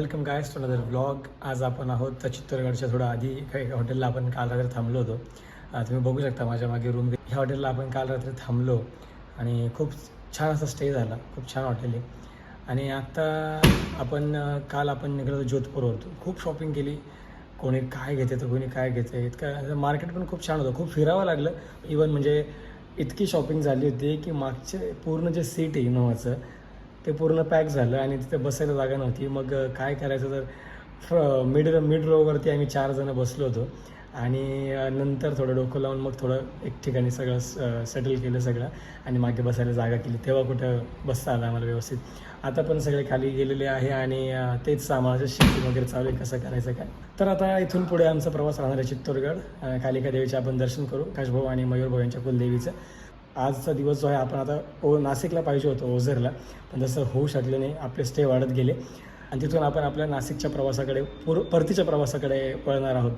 Welcome guys to another vlog. आज आपण आहोत चित्तोडगडच्या थोडं आधी काही हॉटेलला आपण काल रात्री थांबलो होतो. तुम्ही बघू शकता माझ्या मागे रूम. ह्या हॉटेलला आपण काल रात्री थांबलो आणि खूप छान असा स्टे झाला. खूप छान हॉटेल आहे. आणि आत्ता आपण निघालो होतो जोधपूरवरतो. खूप शॉपिंग केली. कोणी काय घेते तर कोणी काय घेते. इतकं मार्केट पण खूप छान होतं. खूप फिरावं लागलं. इवन म्हणजे इतकी शॉपिंग झाली होती की मागचे पूर्ण जे सीट आहे इनोव्हाचं ते पूर्ण पॅक झालं आणि तिथे बसायला जागा नव्हती. मग काय करायचं तर मिड रोवरती आम्ही 4 जणं बसलो होतो आणि नंतर थोडं डोकं लावून मग थोडं एक ठिकाणी सगळं सेटल केलं सगळं आणि मागे बसायला जागा केली. तेव्हा कुठं बसता आलं आम्हाला व्यवस्थित. आता पण सगळे खाली गेलेले आहे आणि तेच सामानाचं शिफ्टिंग वगैरे चालू आहे कसं करायचं काय. तर आता इथून पुढे आमचा प्रवास राहणार आहे चित्तोडगड. कालिका देवीचे आपण दर्शन करू. काशभाऊ आणि मयूरभाऊ यांच्या कुलदेवीचं. आजचा दिवस जो आहे आपण आता नाशिकला पाहिजे होतं ओझरला, पण तसं होऊ शकलं नाही. आपले स्टे वाढत गेले आणि तिथून आपण आपल्या नाशिकच्या प्रवासाकडे परतीच्या प्रवासाकडे वळणार आहोत.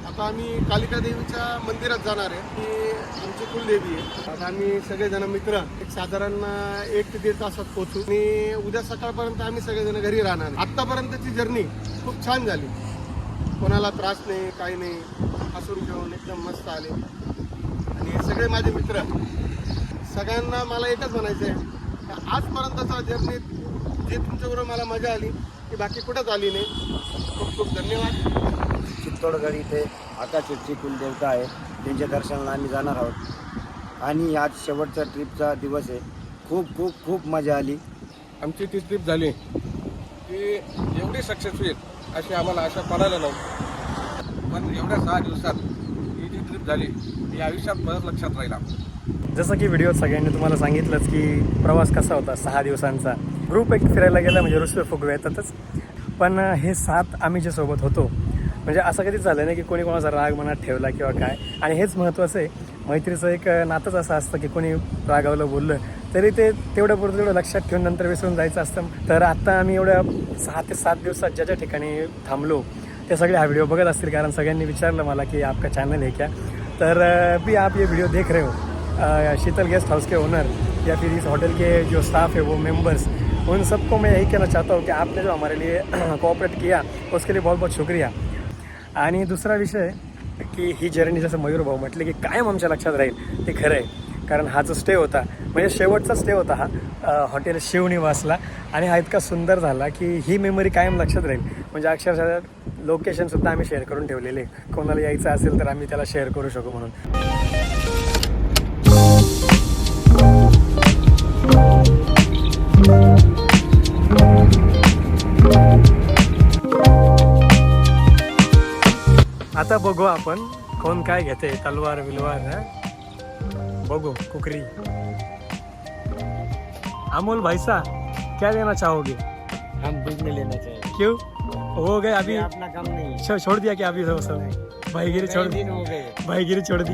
आता आम्ही कालिका देवीच्या मंदिरात जाणार आहे. ही आमची कुलदेवी आहे. आता आम्ही सगळेजण मित्र एक साधारण 1 ते 1.5 तासात पोहोचू आणि उद्या सकाळपर्यंत आम्ही सगळेजण घरी राहणार. आत्तापर्यंतची जर्नी खूप छान झाली. कोणाला त्रास नाही, काही नाही. हसून घेऊन एकदम मस्त आले आणि सगळे माझे मित्र. सगळ्यांना मला एकच म्हणायचं आहे, आजपर्यंतचा जर्नीत जी तुमच्याबरोबर मला मजा आली ती बाकी कुठंच आली नाही. खूप खूप धन्यवाद. चित्तोडगड इथे आकाशची कुलदेवता आहे. त्यांच्या दर्शनाला आम्ही जाणार आहोत आणि आज शेवटचा ट्रिपचा दिवस आहे. खूप खूप खूप मजा आली. आमची ती ट्रिप झाली ती एवढी सक्सेस होईल अशी आम्हाला आशा पडायला नव्हती. पण एवढ्या 6 दिवसात ही जी ट्रिप झाली ही आयुष्यात परत लक्षात राहिला. जसं की व्हिडिओत सगळ्यांनी तुम्हाला सांगितलंच की प्रवास कसा होता. 6 दिवसांचा ग्रुप एक फिरायला गेला म्हणजे रुसवे फुगवे येतातच. पण हे 7 आम्ही जे सोबत होतो म्हणजे असं कधीच झालं नाही की कोणी कोणाचा राग मनात ठेवला किंवा काय. आणि हेच महत्त्वाचं आहे. मैत्रीचं एक नातंच असं असतं की कोणी रागावलं बोललं तरी ते तेवढ्यापुरतं तेवढं लक्षात ठेवून नंतर विसरून जायचं असतं. तर आत्ता आम्ही एवढ्या 6 ते 7 दिवसात ज्या ज्या ठिकाणी थांबलो ते सगळे हा व्हिडिओ बघत असतील. कारण सगळ्यांनी विचारलं मला की आपका चॅनल है क्या. तर भी आप ये वीडियो देख रहे हो. शीतल गेस्ट हाउस के ओनर या फिर इस होटल के जो स्टाफ है वो मेंबर्स, उन सबको मैं यही कहना चाहता हूँ कि आपने जो हमारे लिए कोऑपरेट किया उसके लिए बहुत बहुत शुक्रिया. आणि दुसरा विषय की ही जर्नी जसं मयूरभाऊ म्हटले की कायम आमच्या लक्षात राहील ते खरं आहे. कारण हा जो स्टे होता म्हणजे शेवटचा स्टे होता हा हॉटेल शिवनिवासला आणि हा इतका सुंदर झाला की ही मेमरी कायम लक्षात राहील. म्हणजे अक्षरशः लोकेशनसुद्धा आम्ही शेअर करून ठेवलेले. कोणाला यायचं असेल तर आम्ही त्याला शेअर करू शकू म्हणून. आता बघू आपण कोण काय घेते. तलवार विलवार बघू. कुकरी. अमोल भाईसा क्या लेना चाहोगे? हम कुछ नहीं लेना चाहिए. क्यों हो गए अभी? अपना काम नहीं. छोड़ दिया क्या अभी सब भाईगिरी छोड़ दी? हो गए. भाईगिरी छोड़ दी.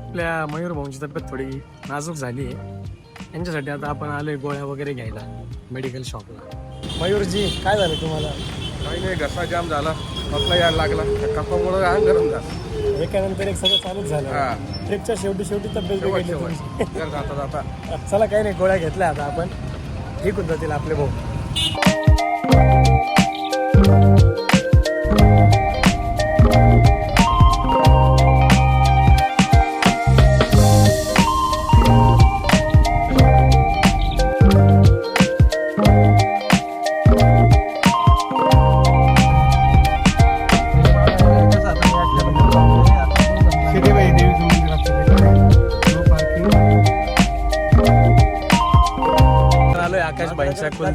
आपल्या मयूर भाऊंची तब्येत थोडी नाजूक झाली आहे. यांच्यासाठी आता आपण आलोय गोळ्या वगैरे घ्यायला मेडिकल शॉपला. मयूरजी काय झालं तुम्हाला? काही नाही, घसा जाम झाला, खोकला यायला लागला. कफामुळे अंग गरम झालं. एकानंतर एक सगळं चालूच झालं. ट्रिपच्या शेवटी तब्येत बिघडली तुमची. जाता जाता चला काही नाही, गोळ्या घेतल्या आता आपण. ठीक होऊन जातील आपले भाऊ.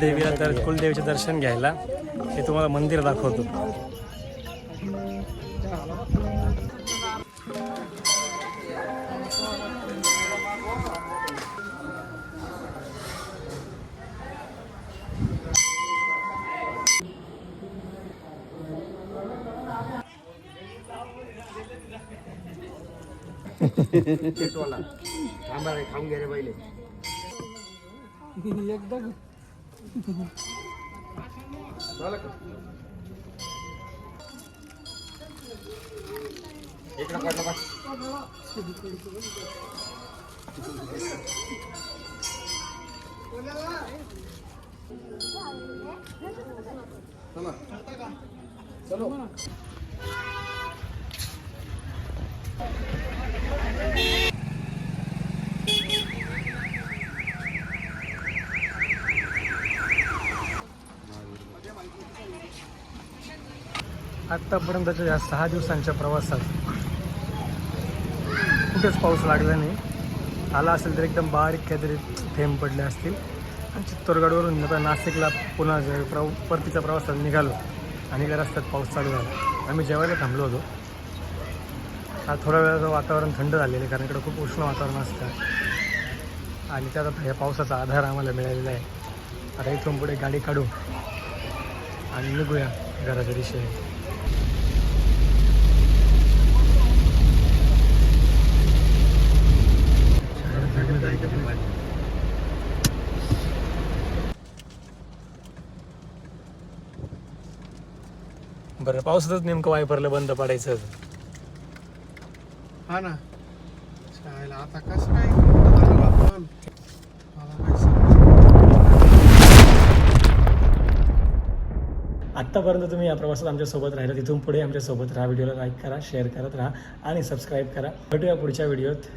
देवीला तर कुलदेवीचे दर्शन घ्यायला हे तुम्हाला मंदिर दाखवतो. खाऊन गेले पहिले. झालं का? इकडं पडलं बा. चला. चलो. आत्तापर्यंतच्या या 6 दिवसांच्या प्रवासात कुठेच पाऊस लागला नाही. आला असेल तर एकदम बारीक काहीतरी थेंब पडले असतील. आणि चित्तोडगडवरून आता नाशिकला पुन्हा परतीच्या प्रवासात निघालो आणि या रस्त्यात पाऊस चालू झाला. आम्ही जेवायला थांबलो होतो. आज थोड्या वेळाचं वातावरण थंड झालेलं आहे कारण इकडं खूप उष्ण वातावरण असतं आणि त्यात आता ह्या पावसाचा आधार आम्हाला मिळालेला आहे. आता इथून पुढे गाडी काढू आणि निघूया घराच्या दिशेने. बरं, पावसातच नेमकं वायपरला बंद पडायचं. हा ना शाळेला आता कसं काय झालं आपण मला काय आत्तापर्यंत तुम्ही या प्रवासात आमच्यासोबत राहिला, तिथून पुढे आमच्यासोबत राहा. व्हिडिओला लाईक करा, शेअर करत राहा आणि सबस्क्राईब करा. भेटूया पुढच्या व्हिडिओत.